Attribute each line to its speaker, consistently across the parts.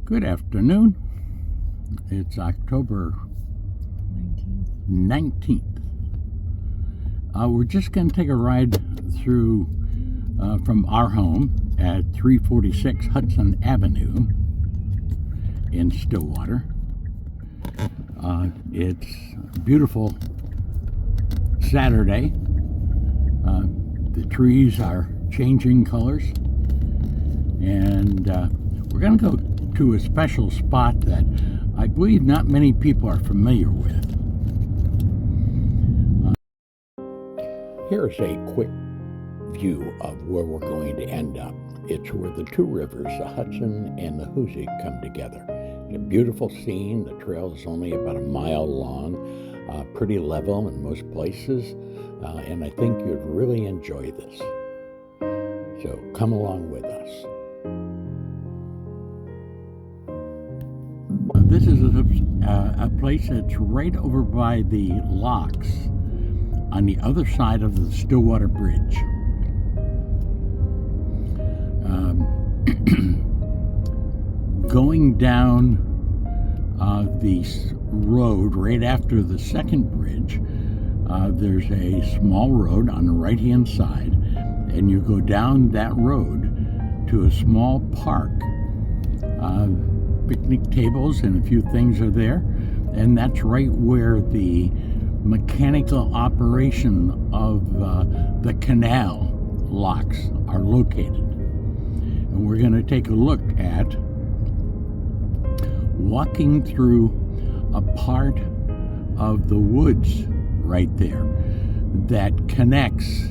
Speaker 1: Good afternoon. It's October 19th. We're just going to take a ride through from our home at 346 Hudson Avenue in Stillwater. It's a beautiful Saturday. The trees are changing colors, and we're going to go to a special spot that I believe not many people are familiar with. Here's a quick view of where we're going to end up. It's where the two rivers, the Hudson and the Hoosick, come together. It's a beautiful scene. The trail is only about a mile long, pretty level in most places, and I think you'd really enjoy this. So come along with us. This is a place that's right over by the locks on the other side of the Stillwater Bridge. Going down the road right after the second bridge, there's a small road on the right-hand side, and you go down that road to a small park. Picnic tables and a few things are there, and that's right where the mechanical operation of the canal locks are located. And we're going to take a look at walking through a part of the woods right there that connects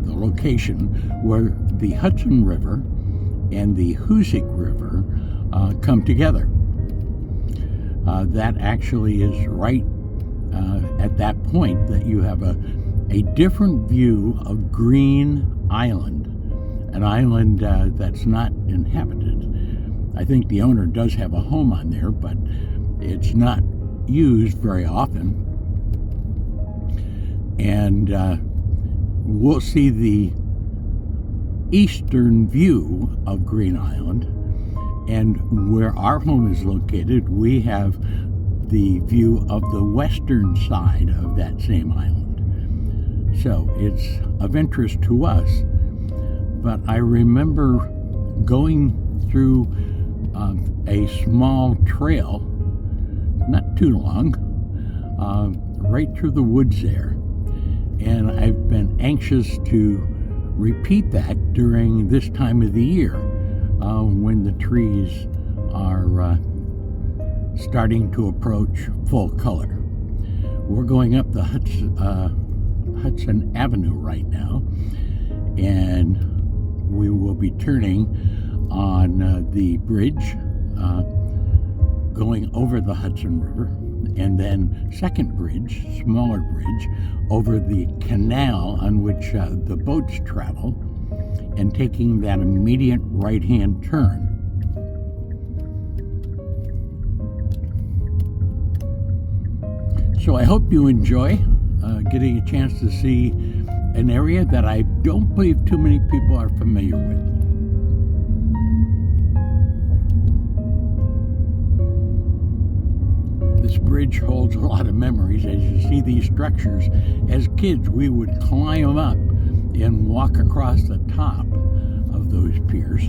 Speaker 1: the location where the Hudson River and the Hoosick River come together. That actually is right at that point that you have a different view of Green Island, an island that's not inhabited. I think the owner does have a home on there, but it's not used very often. And we'll see the eastern view of Green Island, and where our home is located, we have the view of the western side of that same island. So it's of interest to us, but I remember going through a small trail, not too long, right through the woods there, and I've been anxious to repeat that during this time of the year, when the trees are starting to approach full color. We're going up the Hudson Avenue right now, and we will be turning on the bridge going over the Hudson River, and then second bridge, smaller bridge, over the canal on which the boats travel, and taking that immediate right-hand turn. So I hope you enjoy getting a chance to see an area that I don't believe too many people are familiar with. This bridge holds a lot of memories. As you see these structures, as kids we would climb up and walk across the top of those piers,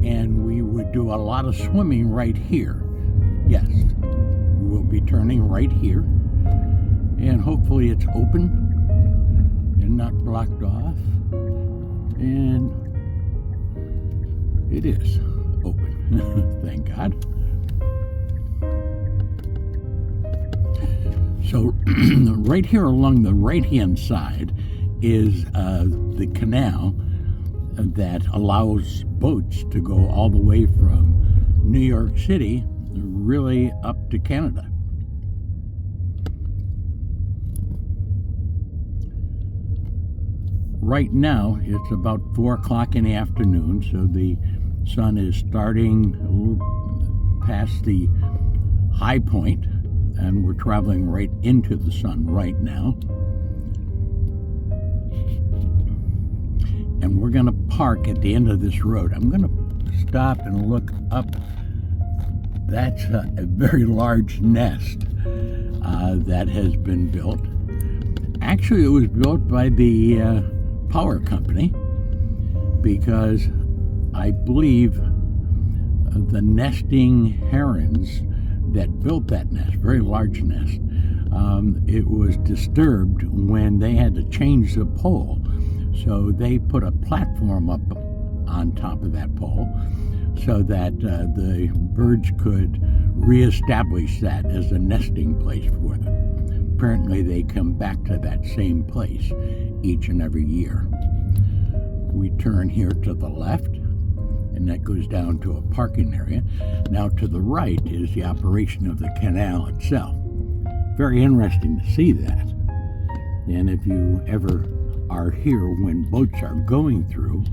Speaker 1: and we would do a lot of swimming right here. Yes, we'll be turning right here, and hopefully it's open and not blocked off, and it is open. Thank God. So right here along the right-hand side is the canal that allows boats to go all the way from New York City really up to Canada. Right now it's about 4 o'clock in the afternoon, so the sun is starting a little past the high point, and we're traveling right into the sun right now. And we're going to park at the end of this road. I'm going to stop and look up, that's a very large nest that has been built. Actually, it was built by the power company, because I believe the nesting herons that built that nest, very large nest, it was disturbed when they had to change the pole. So they put a platform up on top of that pole so that the birds could reestablish that as a nesting place for them. Apparently they come back to that same place each and every year. We turn here to the left, and that goes down to a parking area. Now to the right is the operation of the canal itself. Very interesting to see that. And if you ever are here when boats are going through,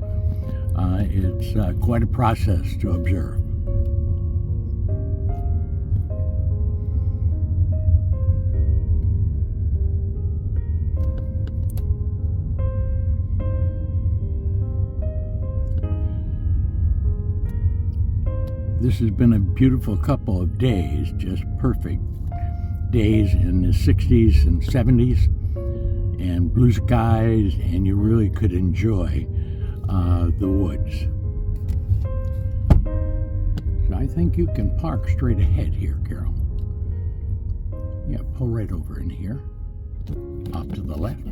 Speaker 1: it's quite a process to observe. This has been a beautiful couple of days, just perfect days in the 60s and 70s, and blue skies, and you really could enjoy the woods. So I think you can park straight ahead here, Carol. Yeah, pull right over in here, off to the left.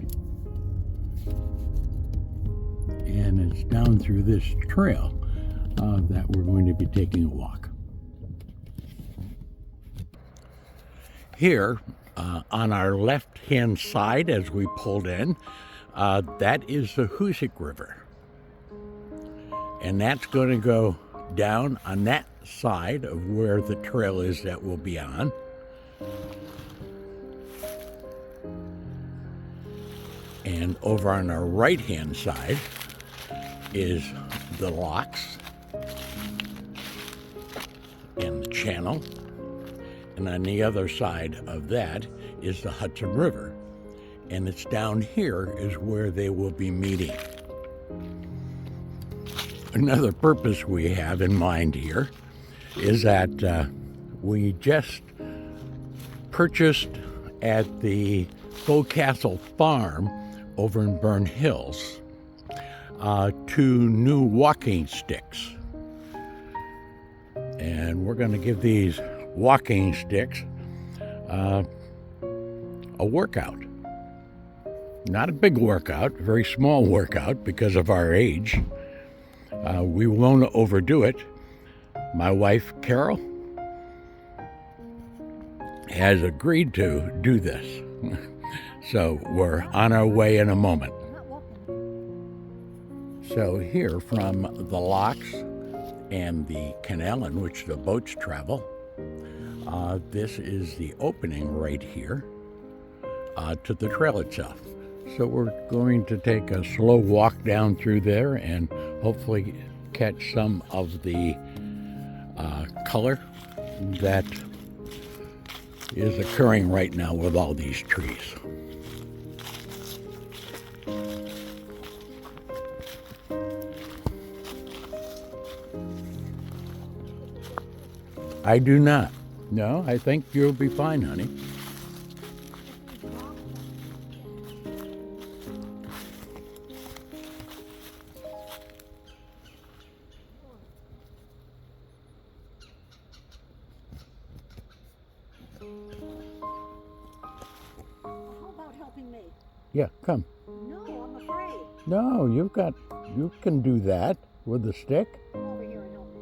Speaker 1: And it's down through this trail that we're going to be taking a walk. Here, on our left-hand side as we pulled in, that is the Hoosick River. And that's going to go down on that side of where the trail is that we'll be on. And over on our right-hand side is the locks and the channel. And on the other side of that is the Hudson River. And it's down here is where they will be meeting. Another purpose we have in mind here is that we just purchased at the Castle Farm over in Burn Hills 2 new walking sticks. And we're going to give these walking sticks a workout. Not a big workout, a very small workout because of our age. We won't overdo it. My wife, Carol, has agreed to do this. So we're on our way in a moment. So here from the locks and the canal in which the boats travel, this is the opening right here to the trail itself. So we're going to take a slow walk down through there and hopefully catch some of the color that is occurring right now with all these trees. I do not. No, I think you'll be fine, honey.
Speaker 2: How about helping me?
Speaker 1: Yeah, come.
Speaker 2: No, I'm afraid.
Speaker 1: No, you can do that with the stick.
Speaker 2: Come over here and help me.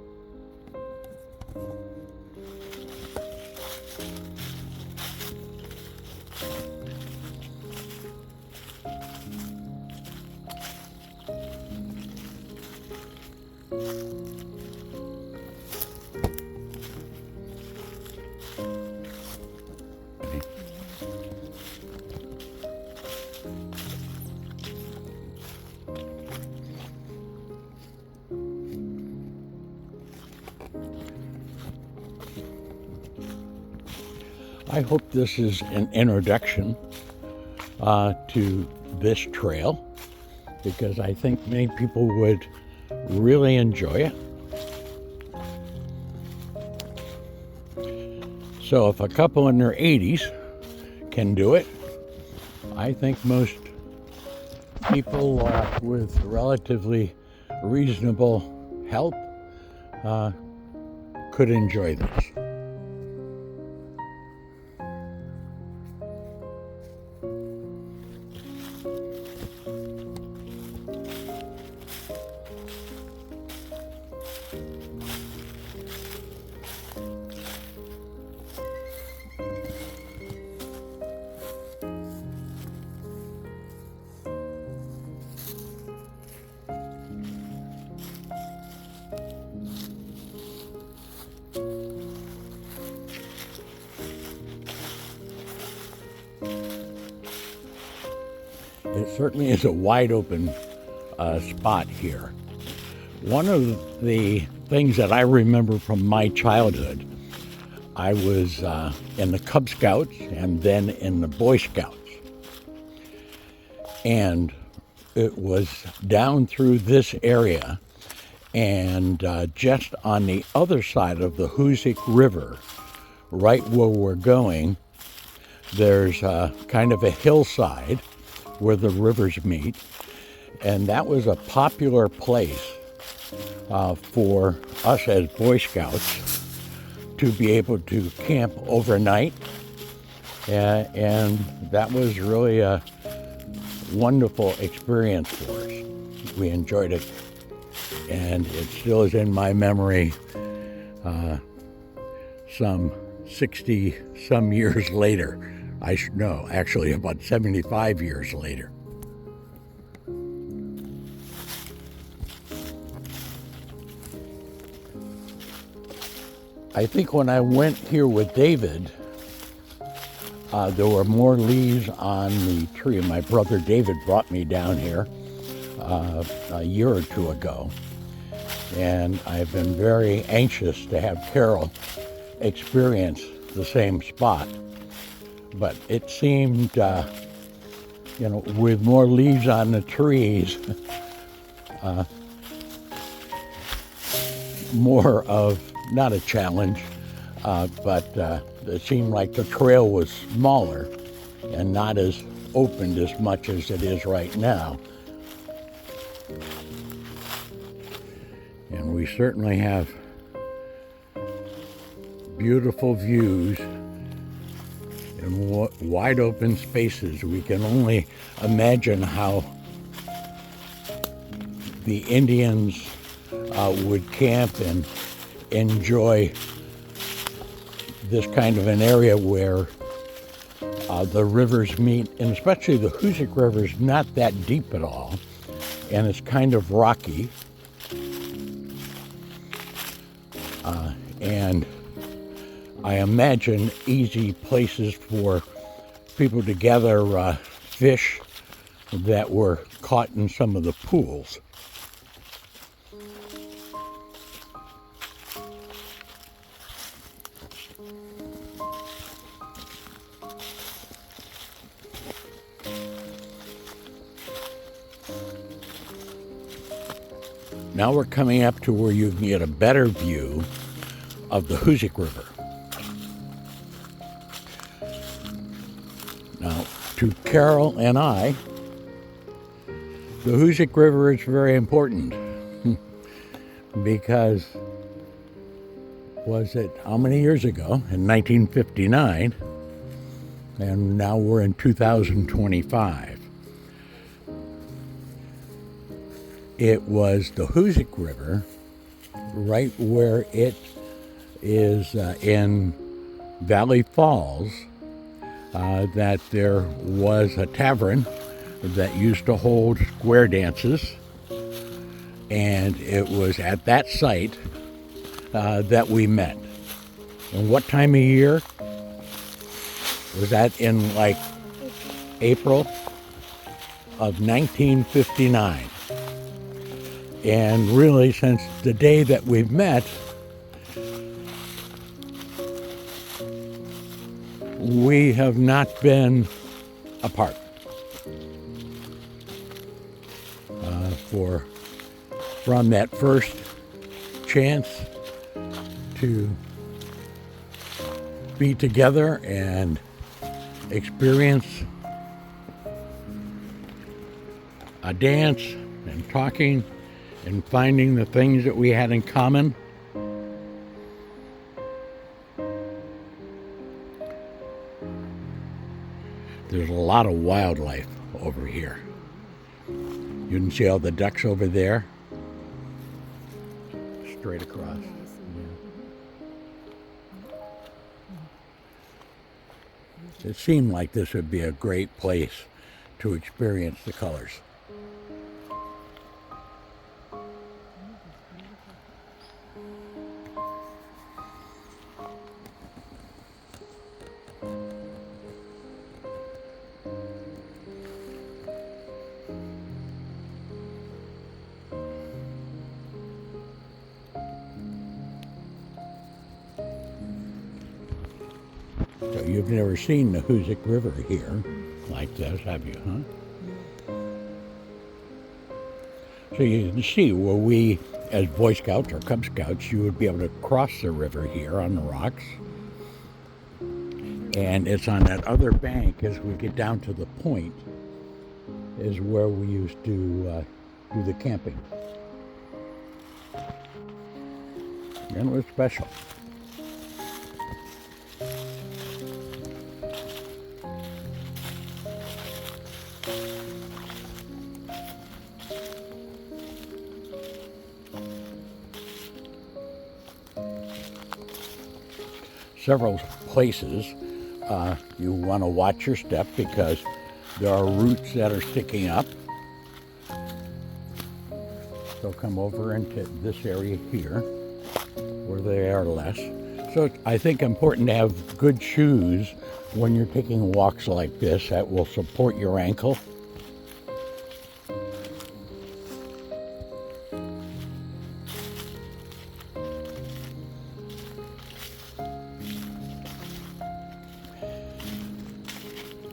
Speaker 1: I hope this is an introduction to this trail, because I think many people would really enjoy it. So if a couple in their 80s can do it, I think most people with relatively reasonable health could enjoy this. It certainly is a wide open spot here. One of the things that I remember from my childhood, I was in the Cub Scouts and then in the Boy Scouts. And it was down through this area, and just on the other side of the Hoosick River, right where we're going, there's kind of a hillside where the rivers meet, and that was a popular place for us as Boy Scouts to be able to camp overnight, and that was really a wonderful experience for us. We enjoyed it, and it still is in my memory some 60 some years later. Actually about 75 years later. I think when I went here with David, there were more leaves on the tree. My brother David brought me down here a year or two ago, and I've been very anxious to have Carol experience the same spot. But it seemed, with more leaves on the trees, more of, not a challenge, but it seemed like the trail was smaller and not as opened as much as it is right now. And we certainly have beautiful views in wide open spaces. We can only imagine how the Indians would camp and enjoy this kind of an area where the rivers meet, and especially the Hoosick River is not that deep at all, and it's kind of rocky, and I imagine easy places for people to gather fish that were caught in some of the pools. Now we're coming up to where you can get a better view of the Hoosick River. Now, to Carol and I, the Hoosick River is very important because, was it how many years ago? In 1959, and now we're in 2025. It was the Hoosick River, right where it is in Valley Falls, that there was a tavern that used to hold square dances, and it was at that site that we met. And what time of year? Was that in like April of 1959? And really, since the day that we've met, we have not been apart. From that first chance to be together and experience a dance and talking and finding the things that we had in common. There's a lot of wildlife over here. You can see all the ducks over there, straight across. It seemed like this would be a great place to experience the colors. So you've never seen the Hoosick River here like this, have you, huh? So you can see where we, as Boy Scouts or Cub Scouts, you would be able to cross the river here on the rocks. And it's on that other bank as we get down to the point is where we used to do the camping. And it was special. Several places you want to watch your step because there are roots that are sticking up. So come over into this area here where they are less. So I think important to have good shoes when you're taking walks like this that will support your ankle.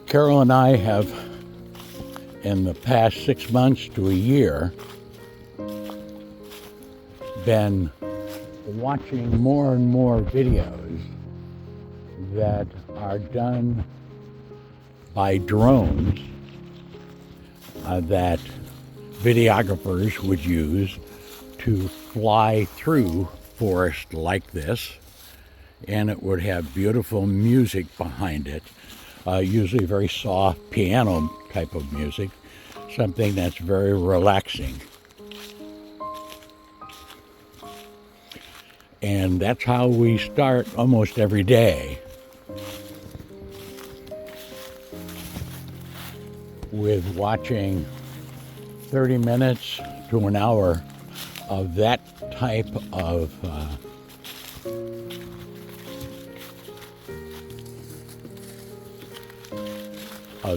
Speaker 1: Carol and I have, in the past 6 months to a year, been watching more and more videos that are done by drones that videographers would use to fly through forest like this, and it would have beautiful music behind it. Usually very soft piano type of music, something that's very relaxing. And that's how we start almost every day, with watching 30 minutes to an hour of that type of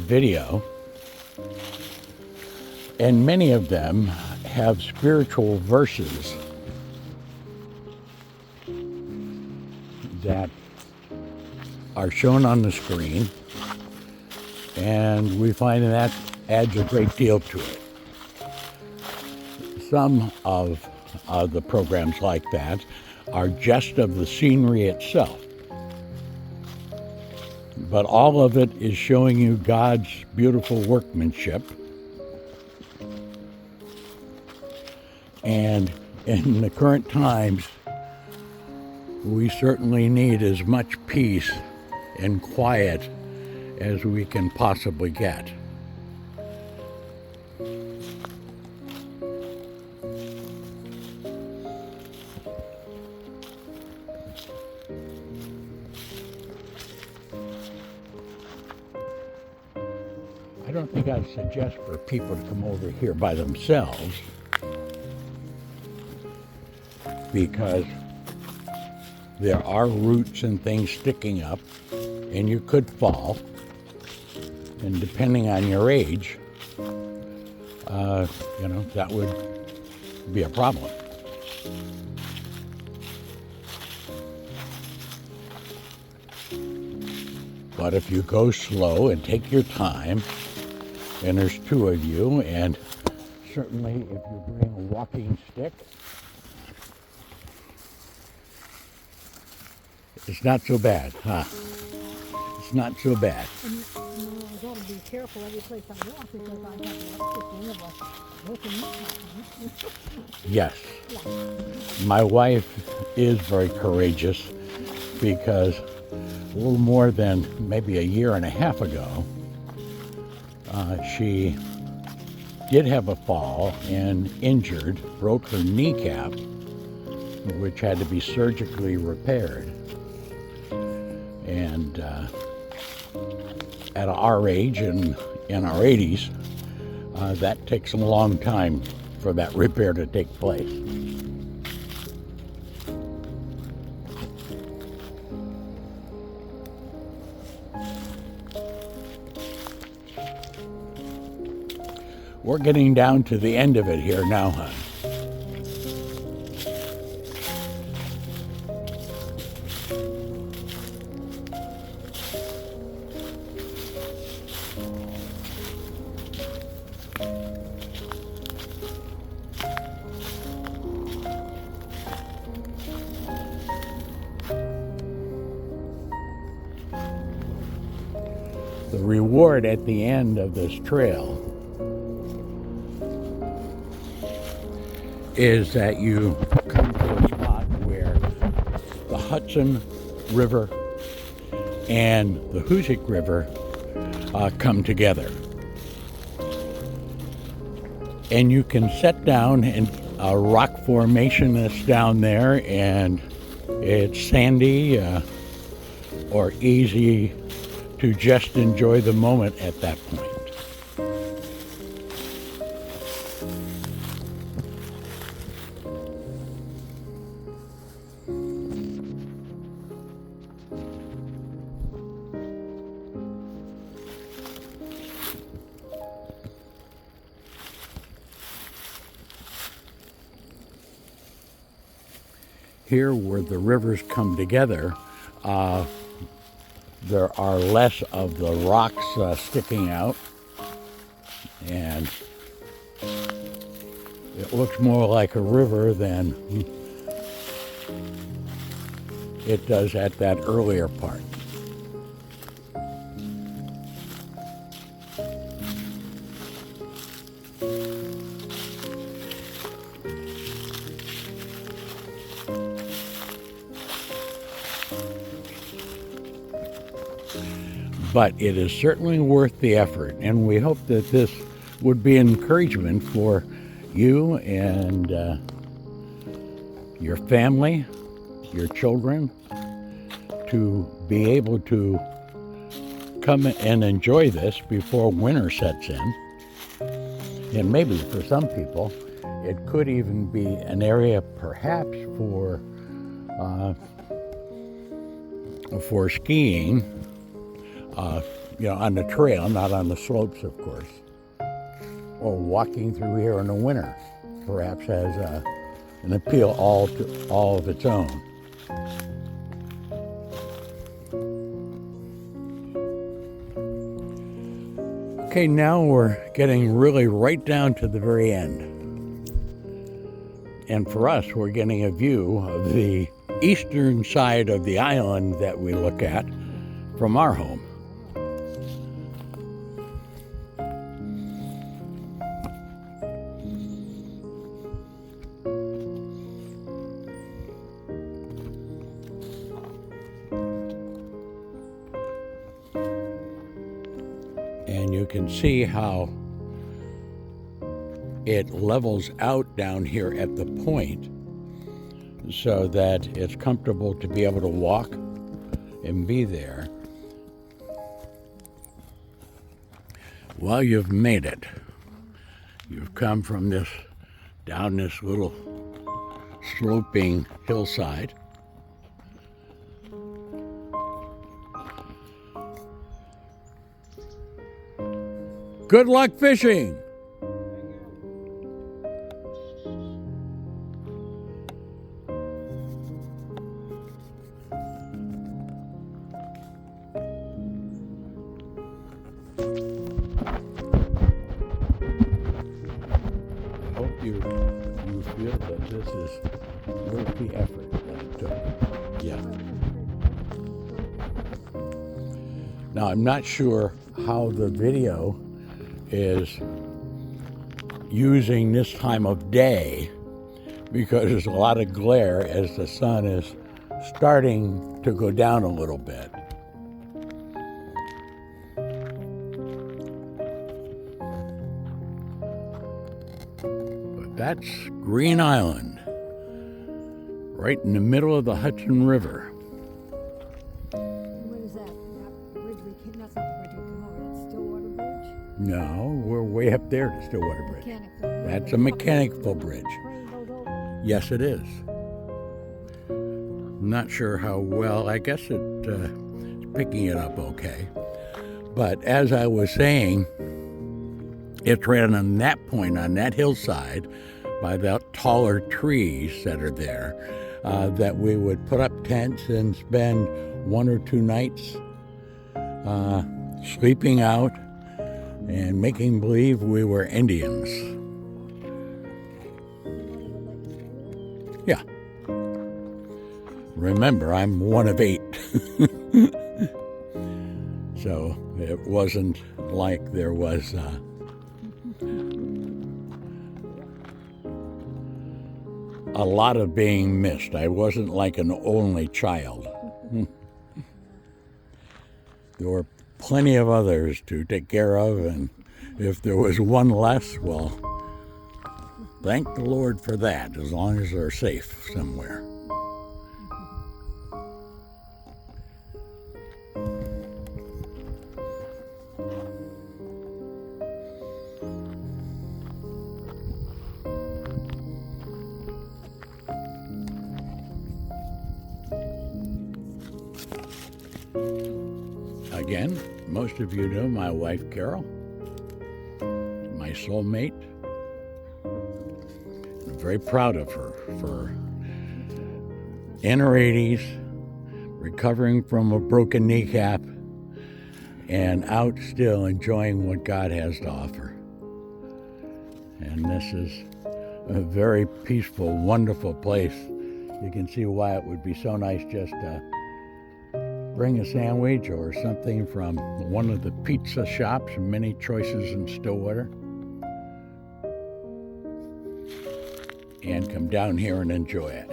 Speaker 1: video, and many of them have spiritual verses that are shown on the screen, and we find that adds a great deal to it. Some of the programs like that are just of the scenery itself, but all of it is showing you God's beautiful workmanship. And in the current times, we certainly need as much peace and quiet as we can possibly get. I don't think I'd suggest for people to come over here by themselves, because there are roots and things sticking up, and you could fall. And depending on your age, that would be a problem. But if you go slow and take your time, and there's two of you, and certainly if you bring a walking stick, It's not so bad, huh? It's not so bad.
Speaker 2: And I got to be careful every place I walk because I have an thing of a broken kneecap.
Speaker 1: Yes.
Speaker 2: Yeah.
Speaker 1: My wife is very courageous because a little more than maybe a year and a half ago, she did have a fall and injured, broke her kneecap, which had to be surgically repaired. And at our age and in our 80s, that takes a long time for that repair to take place. We're getting down to the end of it here now, hon. The reward at the end of this trail is that you come to a spot where the Hudson River and the Hoosick River come together. And you can set down in a rock formation that's down there, and it's sandy or easy to just enjoy the moment at that point. Here, where the rivers come together, there are less of the rocks sticking out, and it looks more like a river than it does at that earlier part. But it is certainly worth the effort, and we hope that this would be encouragement for you and your family, your children, to be able to come and enjoy this before winter sets in. And maybe for some people, it could even be an area perhaps for skiing. On the trail, not on the slopes, of course, or walking through here in the winter, perhaps has an appeal all of its own. Okay, now we're getting really right down to the very end, and for us, we're getting a view of the eastern side of the island that we look at from our home. And you can see how it levels out down here at the point so that it's comfortable to be able to walk and be there. Well, you've made it. You've come from down this little sloping hillside. Good luck fishing! I hope you feel that this is worth the effort that it took. Yeah. Now, I'm not sure how the video is using this time of day because there's a lot of glare as the sun is starting to go down a little bit. But that's Green Island, right in the middle of the Hudson River.
Speaker 2: What is that? That bridge that's not the bridge we come over. That's Stillwater Bridge?
Speaker 1: No, we're way up there to Stillwater Bridge.
Speaker 2: Mechanical.
Speaker 1: That's a mechanical bridge.
Speaker 2: Train goes over.
Speaker 1: Yes, it is. I'm not sure how well. I guess it's picking it up okay. But as I was saying, it's right on that point, on that hillside, by the taller trees that are there, that we would put up tents and spend 1 or 2 nights sleeping out and making believe we were Indians. Yeah. Remember, I'm one of 8. So it wasn't like there was a lot of being missed. I wasn't like an only child. There were plenty of others to take care of, and if there was one less, well, thank the Lord for that, as long as they're safe somewhere. Again, most of you know my wife Carol, my soulmate. I'm very proud of her for in her 80s, recovering from a broken kneecap, and out still enjoying what God has to offer. And this is a very peaceful, wonderful place. You can see why it would be so nice just to bring a sandwich or something from one of the pizza shops, many choices in Stillwater, and come down here and enjoy it.